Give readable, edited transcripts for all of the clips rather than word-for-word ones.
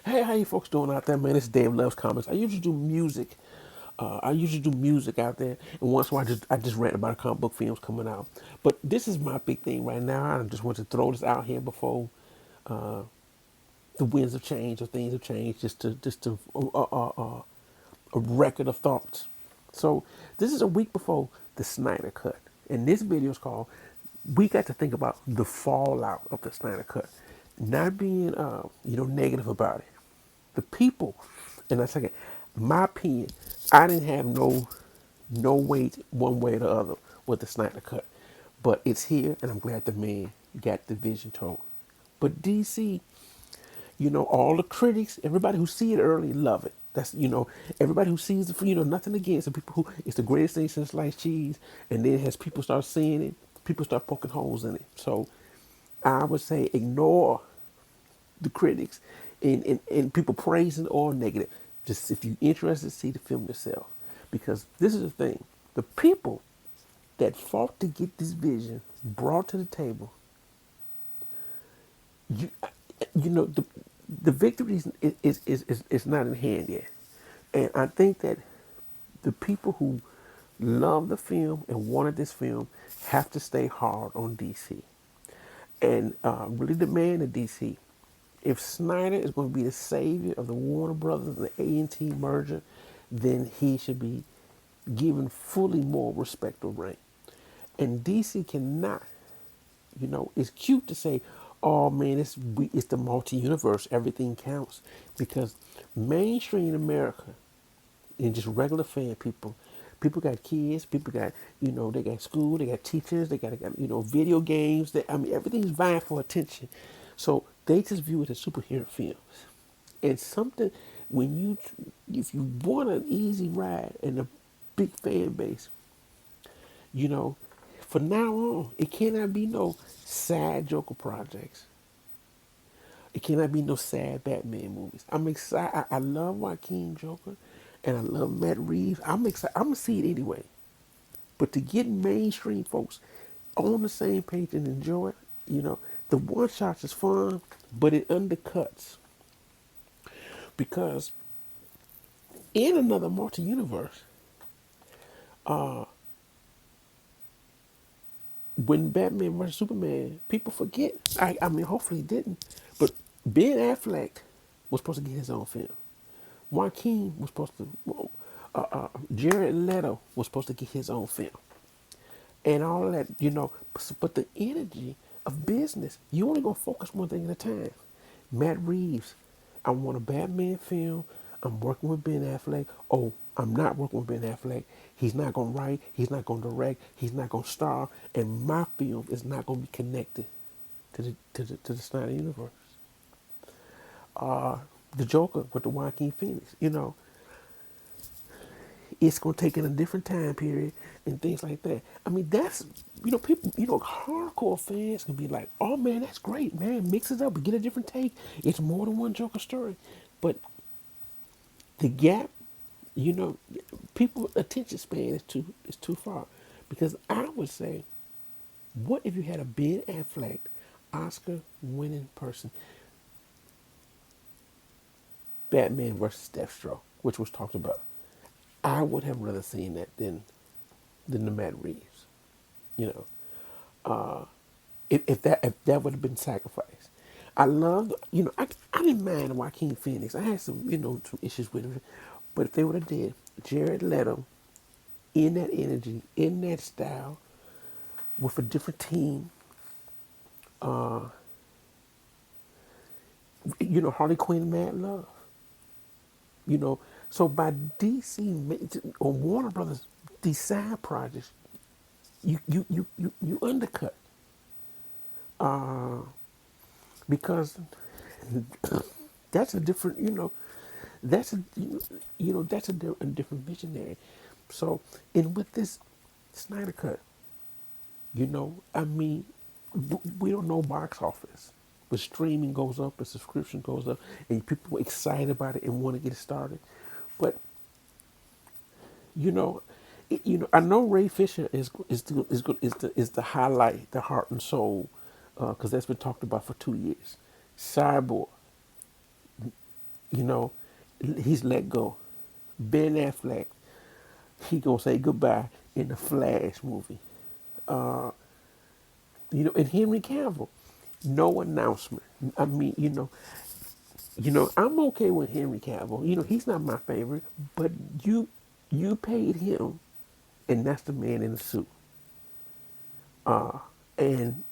Hey, how you folks doing out there, man? It's Dave Loves Comics. I usually do music. I usually do music out there, and once in a while, I just rant about comic book films coming out. But this is my big thing right now. I just want to throw this out here before uh, the winds of change or things have changed, just to a record of thoughts. So this is a week before the Snyder Cut, and this video is called "We Got to Think About the Fallout of the Snyder Cut," not being negative about it. The people, and I second, my opinion, I didn't have no weight one way or the other with the Snyder Cut, but it's here, and I'm glad the man got the vision told. But DC, all the critics, everybody who see it early love it. That's everybody who sees it, nothing against the people who it's the greatest thing since sliced cheese, and then as people start seeing it, people start poking holes in it. So I would say ignore the critics and people praising or negative. Just if you're interested, see the film yourself, because this is the thing: the people that fought to get this vision brought to the table, you you know the victory is not in hand yet. And I think that the people who love the film and wanted this film have to stay hard on DC and really demand of DC. If Snyder is going to be the savior of the Warner Brothers and the A&T merger, then he should be given fully more respect or rank. And DC cannot, it's cute to say, "Oh man, it's the multi-universe, everything counts," because mainstream America and just regular fan people, people got kids, people got they got school, they got teachers, they got video games. Everything's vying for attention, so they just view it as superhero films. And something when if you want an easy ride and a big fan base, you know, for now on, it cannot be no sad Joker projects. It cannot be no sad Batman movies. I'm excited. I love Joaquin Joker, and I love Matt Reeves. I'm excited. I'm gonna see it anyway. But to get mainstream folks on the same page and enjoy it, the one shots is fun, but it undercuts because in another multi universe, uh, when Batman vs Superman, people forget. I mean, hopefully, it didn't. But Ben Affleck was supposed to get his own film. Joaquin was supposed to. Jared Leto was supposed to get his own film, and all of that. But the energy of business, you only gonna focus one thing at a time. Matt Reeves, I want a Batman film. I'm working with Ben Affleck. Oh, I'm not working with Ben Affleck. He's not gonna write. He's not gonna direct. He's not gonna star. And my film is not gonna be connected to the Snyder universe. Uh, the Joker with the Joaquin Phoenix. It's gonna take in a different time period and things like that. I mean, that's people. Hardcore fans can be like, "Oh man, that's great, man! Mix it up, and get a different take. It's more than one Joker story." But the gap, you know, people attention span is too far. Because I would say, what if you had a Ben Affleck Oscar winning person, Batman versus Deathstroke, which was talked about? I would have rather seen that than the Matt Reeves. You know, uh, if that would have been sacrificed. I loved, I didn't mind Joaquin Phoenix. I had some issues with him, but if they would have did Jared Leto in that energy, in that style, with a different team, uh, Harley Quinn, Mad Love, so by DC or Warner Brothers, these side projects, you undercut, uh, because that's a different, that's a that's a different visionary. So, and with this Snyder cut, I mean, we don't know box office, but streaming goes up, the subscription goes up, and people are excited about it and want to get it started. But you know, I know Ray Fisher is the highlight, the heart and soul, because that's been talked about for 2 years. Cyborg, You know, he's let go. Ben Affleck, he gonna say goodbye in the Flash movie. Uh, and Henry Cavill, no announcement. I mean, I'm okay with Henry Cavill. He's not my favorite, but you paid him, and that's the man in the suit. And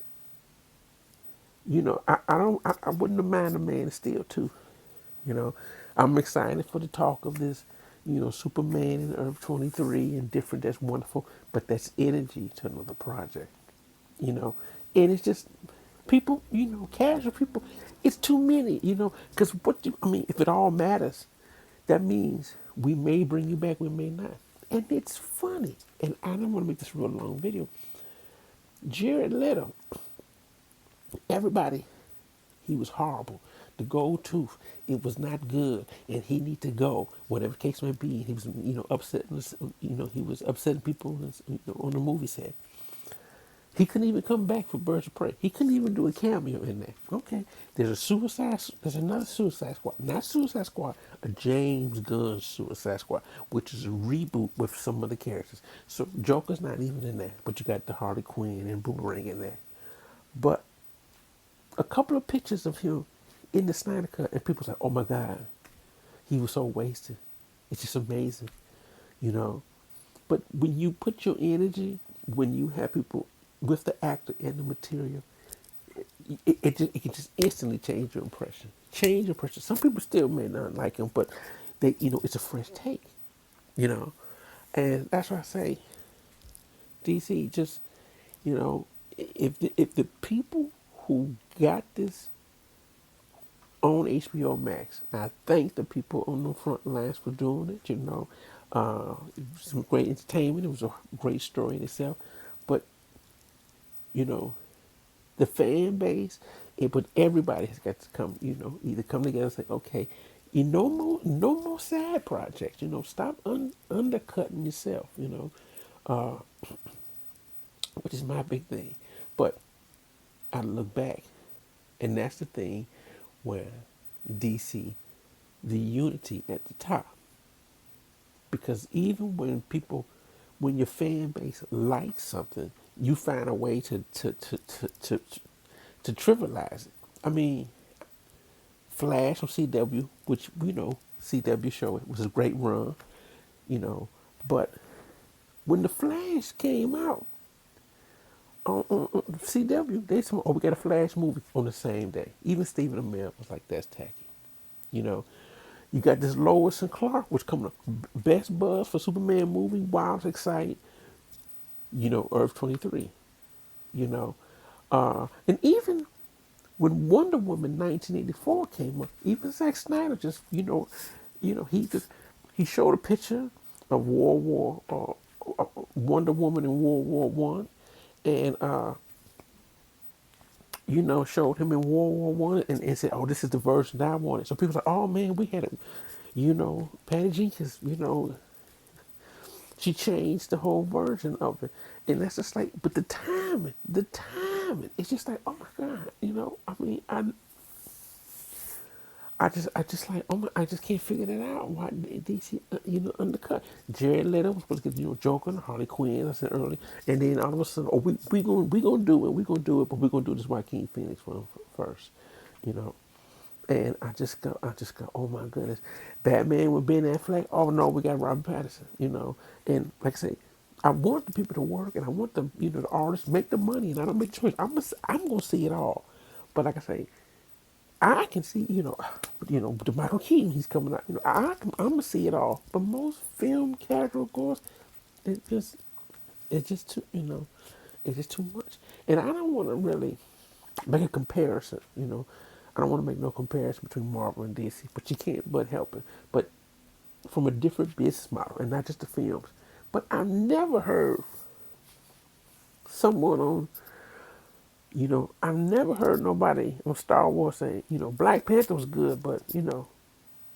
I wouldn't have minded Man of Steel too. You know, I'm excited for the talk of this. Superman and Earth 23 and different. That's wonderful, but that's energy to another project. You know, and it's just people. Casual people. It's too many. Because I mean, if it all matters, that means we may bring you back, we may not, and it's funny. And I don't want to make this a real long video. Jared Leto, everybody, he was horrible. The gold tooth, it was not good, and he need to go. Whatever the case may be, he was, upsetting. He was upsetting people on the movie set. He couldn't even come back for Birds of Prey. He couldn't even do a cameo in there. Okay, There's another Suicide Squad, not Suicide Squad, a James Gunn Suicide Squad, which is a reboot with some of the characters. So Joker's not even in there, but you got the Harley Quinn and Boomerang in there. But a couple of pictures of him in the Snyder Cut, and people's like, "Oh my God, he was so wasted." It's just amazing, you know. But when you put your energy, when you have people with the actor and the material, it can just instantly change your impression. Change your impression. Some people still may not like him, but it's a fresh take, you know. And that's why I say, DC, just, you know, if the people who got this on HBO Max, I thank the people on the front lines for doing it. Some great entertainment. It was a great story in itself, but you know, the fan base, but everybody has got to come. Either come together and say, okay, no more side projects. Stop undercutting yourself. Uh, which is my big thing. But I look back, and that's the thing where DC, the unity at the top. Because even when your fan base likes something, you find a way to trivialize it. I mean, Flash on CW, which CW show, it was a great run, but when the Flash came out on CW, they said, "Oh, we got a Flash movie on the same day." Even Stephen Amell was like, "That's tacky," you know. You got this Lois and Clark, which coming up, best buzz for Superman movie, wild, excited. Earth 23. You know, and even when Wonder Woman 1984 came up, even Zack Snyder just, he showed a picture of Wonder Woman in World War I, and showed him in World War I, and said, "Oh, this is the version that I wanted." So people like, "Oh man, we had it." Patty Jenkins, she changed the whole version of it, and that's just like, but the timing, it's just like, oh my God, I mean, I just like, oh my, I just can't figure that out. Why DC, undercut? Jared Leto was supposed to get, Joker and Harley Quinn, I said earlier, and then all of a sudden, oh, we gonna do it, but we gonna do this Joaquin Phoenix one first, you know. And I just go, oh my goodness, Batman with Ben Affleck. Oh no, we got Robert Pattinson, And like I say, I want the people to work, and I want them, the artists make the money, and I don't make the choice. I'm gonna see it all, but like I say, I can see, the Michael Keaton, he's coming out. I'm gonna see it all. But most film casual goers, it just it's just too, it's just too much. And I don't want to really make a comparison. I don't want to make no comparison between Marvel and DC, but you can't but help it. But from a different business model, and not just the films. But I've never heard someone on, I've never heard nobody on Star Wars say, Black Panther was good, but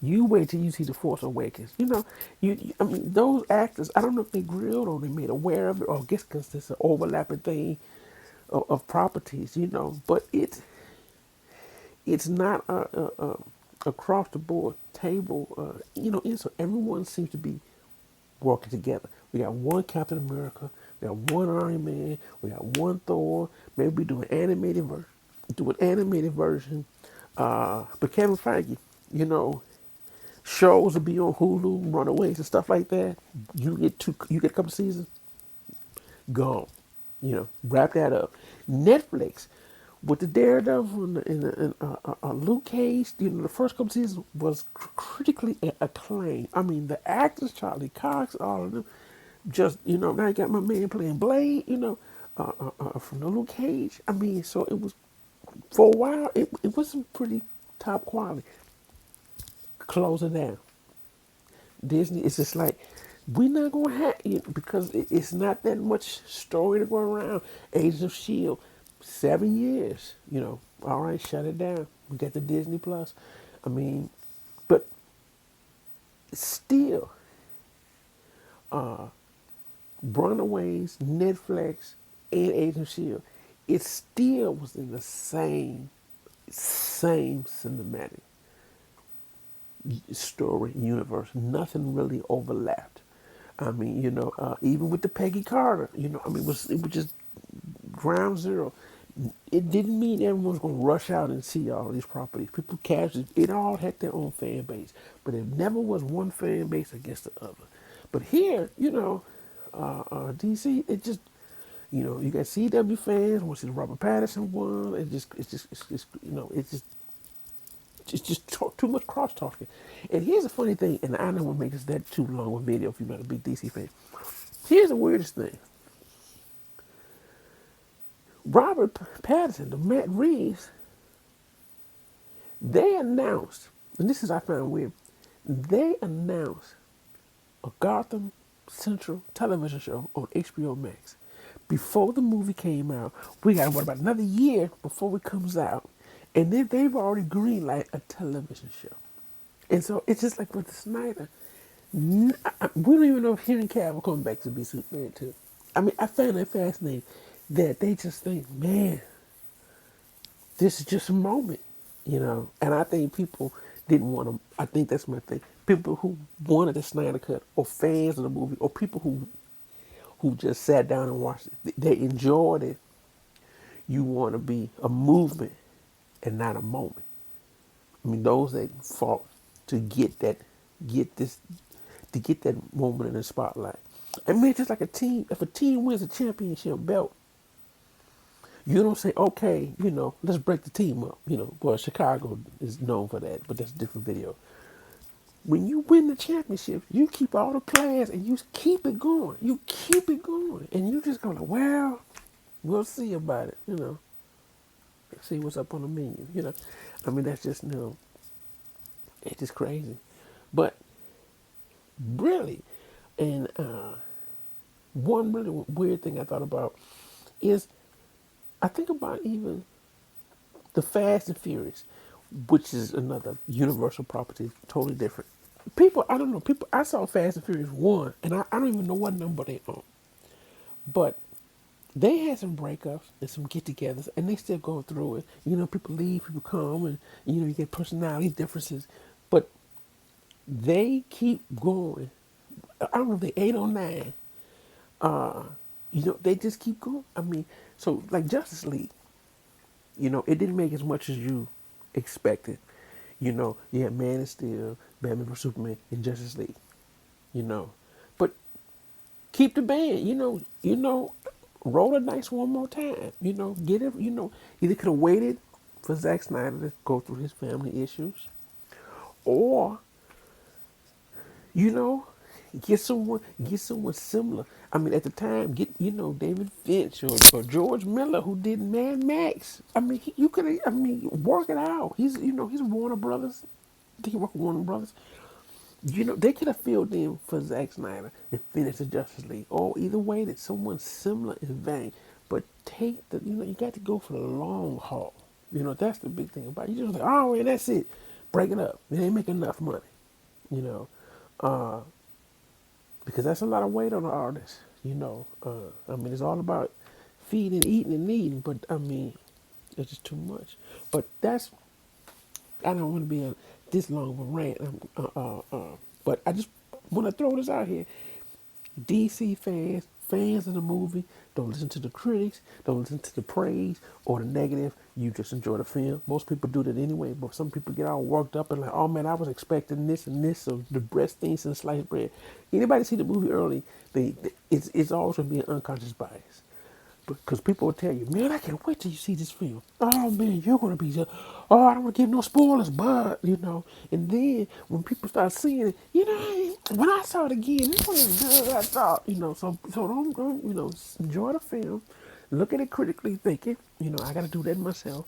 you wait till you see the Force Awakens. I mean, those actors, I don't know if they grilled or they made aware of it, or I guess because there's an overlapping thing of properties, but it's not across the board, table, and so everyone seems to be working together. We got one Captain America, we got one Iron Man, we got one Thor. Maybe we do an animated version. But Kevin Feige, you know, shows will be on Hulu, Runaways and stuff like that. You get a couple seasons, gone. Wrap that up. Netflix with the Daredevil and Luke Cage. The first couple seasons was critically acclaimed. I mean, the actors, Charlie Cox, all of them. Just now you got my man playing Blade. From the Luke Cage. I mean, so it was for a while. It was some pretty top quality. Close it down. Disney, it's just like we're not gonna have it because it's not that much story to go around. Agents of Shield, 7 years. All right, shut it down. We got the Disney Plus. I mean, but still, Runaways, Netflix, and Agents of Shield, it still was in the same cinematic story universe. Nothing really overlapped. I mean, even with the Peggy Carter, I mean, it was just ground zero. It didn't mean everyone was going to rush out and see all these properties. People casually, it all had their own fan base, but it never was one fan base against the other. But here, DC, it just, you got CW fans, which is Robert Pattinson one. It's just too much cross talking. And here's the funny thing, and I don't want to make this that too long of a video if you're not a big DC fan. Here's the weirdest thing. Robert Pattinson, the Matt Reeves, they announced, and this is I found weird, they announced a Gotham Central television show on HBO Max. Before the movie came out, we got about another year before it comes out, and then they've already greenlighted a television show. And so it's just like with the Snyder, we don't even know if Henry Cavill coming back to be Superman too. I mean, I find that fascinating that they just think, man, this is just a moment. And I think people didn't want to. I think that's my thing. People who wanted the Snyder Cut, or fans of the movie, or people who just sat down and watched it, they enjoyed it. You want to be a movement and not a moment. I mean, those that fought to get this, to get that moment in the spotlight. I mean, it's just like a team. If a team wins a championship belt, you don't say, okay, let's break the team up. Well, Chicago is known for that, but that's a different video. When you win the championship, you keep all the players and you keep it going. You keep it going. And you just go like, well, we'll see about it. See what's up on the menu. I mean, that's just, it's just crazy. But really, and one really weird thing I thought about is I think about even the Fast and Furious, which is another Universal property, totally different. People, I don't know. People, I saw Fast and Furious 1, and I don't even know what number they on. But they had some breakups and some get-togethers, and they still go through it. People leave, people come, and you get personality differences, but they keep going. I don't know if they 8 or 9. They just keep going. I mean, so like Justice League, it didn't make as much as you expected. You had Man of Steel, Batman vs Superman, and Justice League. But keep the band. Roll the dice one more time. Get it. Either could have waited for Zack Snyder to go through his family issues, or you know, get someone similar. I mean, at the time, get David Finch or George Miller who did Mad Max. I mean, you could. I mean, work it out. He's Warner Brothers. I think he worked with Warner Brothers. They could have filled in for Zack Snyder and finished the Justice League. Or either way, that someone similar is vain. But take you got to go for the long haul. That's the big thing about it. You just like, oh, yeah, that's it. Break it up. It ain't making enough money. You know, uh, because that's a lot of weight on the artist. I mean, it's all about feeding, eating, and eating. But I mean, it's just too much. But I don't want to be a this long of a rant. But I just want to throw this out here. DC fans, fans of the movie, don't listen to the critics, don't listen to the praise or the negative. You just enjoy the film. Most people do that anyway, but some people get all worked up and like, oh man, I was expecting this and this, or the breast things and sliced bread. Anybody see the movie early, it's always going to be an unconscious bias. Because people will tell you, man, I can't wait till you see this film. Oh man, you're gonna be just, oh, I don't want to give no spoilers, but you know. And then when people start seeing it, you know, when I saw it again, this wasn't as good as I thought, you know. So don't you know, enjoy the film, look at it critically, thinking, you know, I got to do that myself.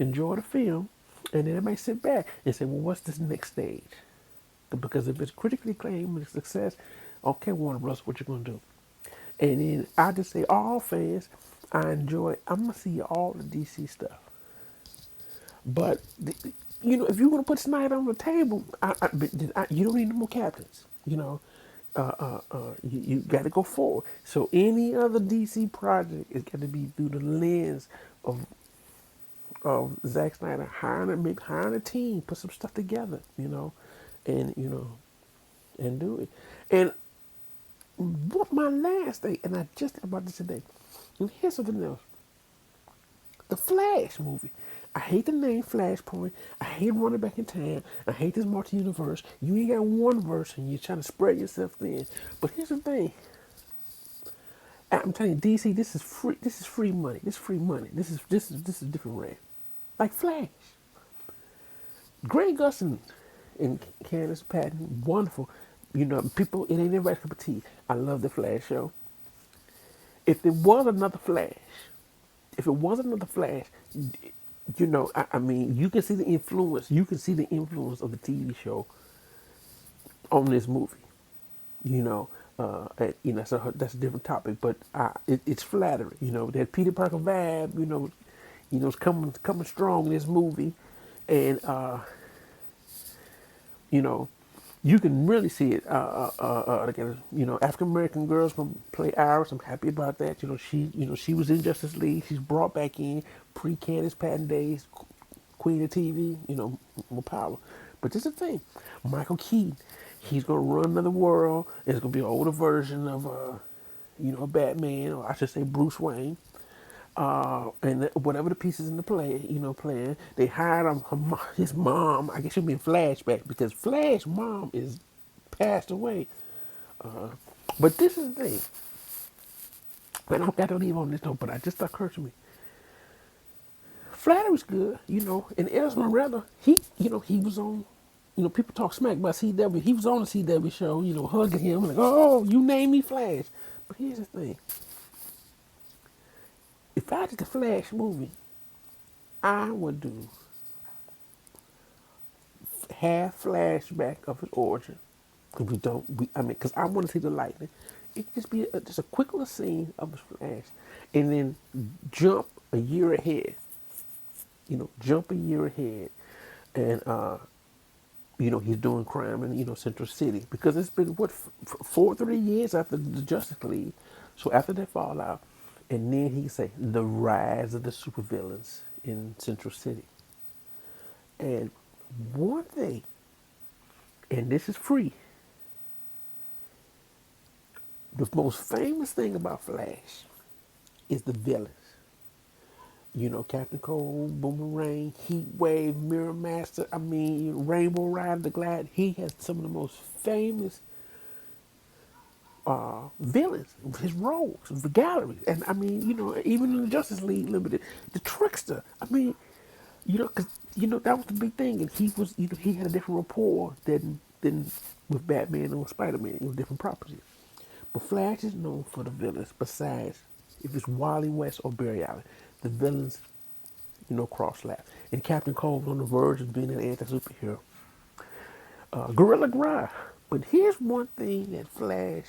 Enjoy the film, and then everybody sit back and say, well, what's this next stage? Because if it's critically acclaimed and a success, okay, Warner Bros., what you gonna do? And then I just say, all fans, I enjoy. I'm gonna see all the DC stuff, but you know, if you want to put Snyder on the table, you don't need no more captains. You know, you got to go forward. So any other DC project is got to be through the lens of Zack Snyder hiring a team, put some stuff together. You know, and you know, and do it. And what my last thing, and I just thought about this today. And here's something else. The Flash movie. I hate the name Flashpoint. I hate running back in time. I hate this multi-universe. You ain't got one verse and you're trying to spread yourself thin. But here's the thing. I'm telling you, DC, this is free. This is free money. This is free money. This is different rant. Like Flash. Greg Gustin and Candace Patton, wonderful. You know, people, it ain't everybody's cup of tea. I love the Flash show. If there was another Flash, if it wasn't another Flash, you know, I mean, you can see the influence. You can see the influence of the TV show on this movie. You know, you know, so that's a different topic, but it's flattering. You know, that Peter Parker vibe. It's coming strong in this movie, and you know, you can really see it. You know, African American girls gonna play Iris. I'm happy about that. You know, she was in Justice League. She's brought back in pre Candace Patton days, Queen of TV. You know, more power. But this is the thing, Michael Keaton. He's gonna run another world. It's gonna be an older version of you know, Batman, or I should say Bruce Wayne. And whatever the pieces in the play, you know, playing, they hired his mom. I guess she'll be in flashback because Flash mom is passed away. Uh, but this is the thing, and I got to leave on this note, but it just occurred to me. Flattery's good, you know, and Esmeralda, you know, he was on, you know, people talk smack about CW. He was on the CW show, you know, hugging him, like, oh, you name me Flash. But here's the thing. If I did the Flash movie, I would do half flashback of his origin. Cause I mean, cause I want to see the lightning. It just be just a quick little scene of his flash, and then jump a year ahead. You know, jump a year ahead, and you know, he's doing crime in, you know, Central City, because it's been what 3 years after the Justice League. So after that fallout, and then he say the rise of the supervillains in Central City. And one thing, and this is free, the most famous thing about Flash is the villains. You know, Captain Cold, Boomerang, Heat Wave, Mirror Master, I mean, Rainbow Rider, the Glad. He has some of the most famous villains, his roles, the galleries. And I mean, you know, even in the Justice League Limited, the Trickster. I mean, you know, because, you know, that was the big thing. And he was, you know, he had a different rapport than with Batman or Spider-Man. It was different properties. But Flash is known for the villains, besides if it's Wally West or Barry Allen. The villains, you know, cross laps. And Captain Cold on the verge of being an anti-superhero. Gorilla Grodd. But here's one thing that Flash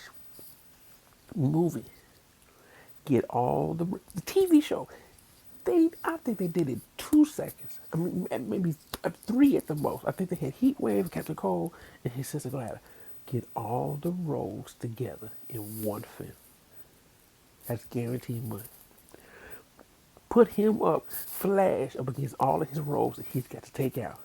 movie get all the TV show. I think they did it 2 seconds. I mean, maybe three at the most. I think they had Heat Wave, Captain Cold, and his sister Gladys. Get all the roles together in one film. That's guaranteed money. Put him up, Flash, up against all of his roles that he's got to take out.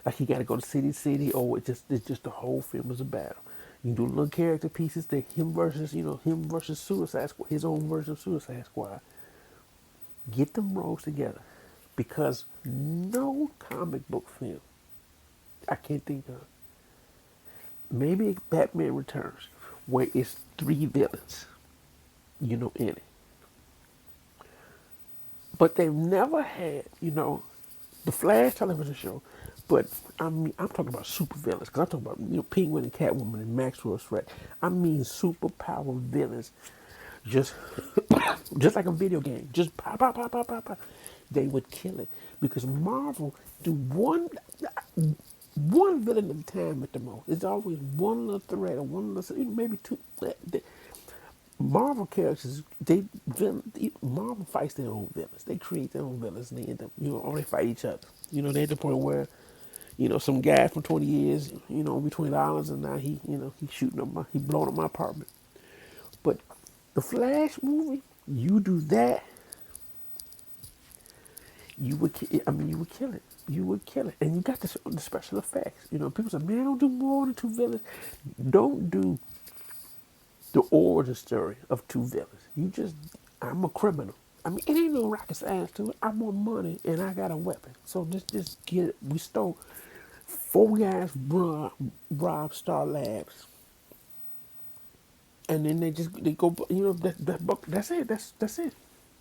Like he got to go to city to city, or it's just the whole film is a battle. You do little character pieces that him versus Suicide Squad, his own version of Suicide Squad. Get them roles together, because no comic book film I can't think of. Maybe Batman Returns, where it's three villains, in it. But they've never had, the Flash television show. But I'm talking about super villains, because I'm talking about Penguin and Catwoman and Maxwell Threat. I mean superpower villains, just just like a video game, just pop, pop, pop, pop, pop, pop. They would kill it, because Marvel do one villain at a time at the most. It's always one little threat or one little, maybe two. Marvel characters, Marvel fights their own villains. They create their own villains, and they end up, or they fight each other. They're at the point where, some guy from 20 years, be $20, and now he's shooting up he blowing up my apartment. But the Flash movie, you do that, you would kill it. You would kill it, and you got the special effects. People say, man, don't do more than two villains. Don't do the origin story of two villains. I'm a criminal. It ain't no rocket science to it. I want money and I got a weapon. So just get it. We stole four guys robbed Star Labs, and then they go. That's it. That's it.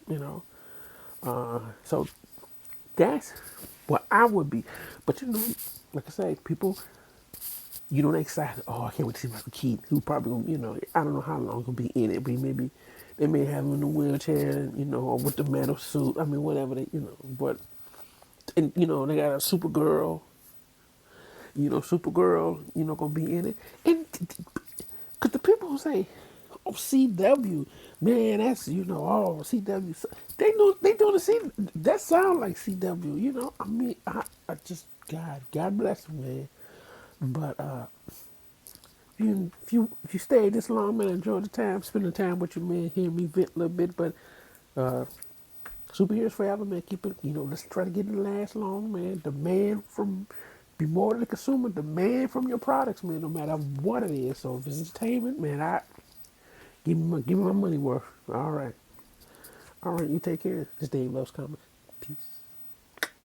You know. So that's what I would be. But like I say, people, they're excited. Oh, I can't wait to see Michael Keaton, who probably gonna, I don't know how long he'll be in it, but they may have him in a wheelchair, or with the metal suit. Whatever but they got a Supergirl, gonna be in it, and because the people who say, "Oh, CW, man, that's CW," they doing the C. That sound like CW, I just God bless them, man. But if you stayed this long, man, enjoy the time, spending time with you, man, hear me vent a little bit. But superheroes forever, man. Keep it, let's try to get it to last long, man. Be more than the consumer, demand from your products, man, no matter what it is. So if it's entertainment, man, give me my money worth. All right, you take care. This Dave Loves Comics. Peace.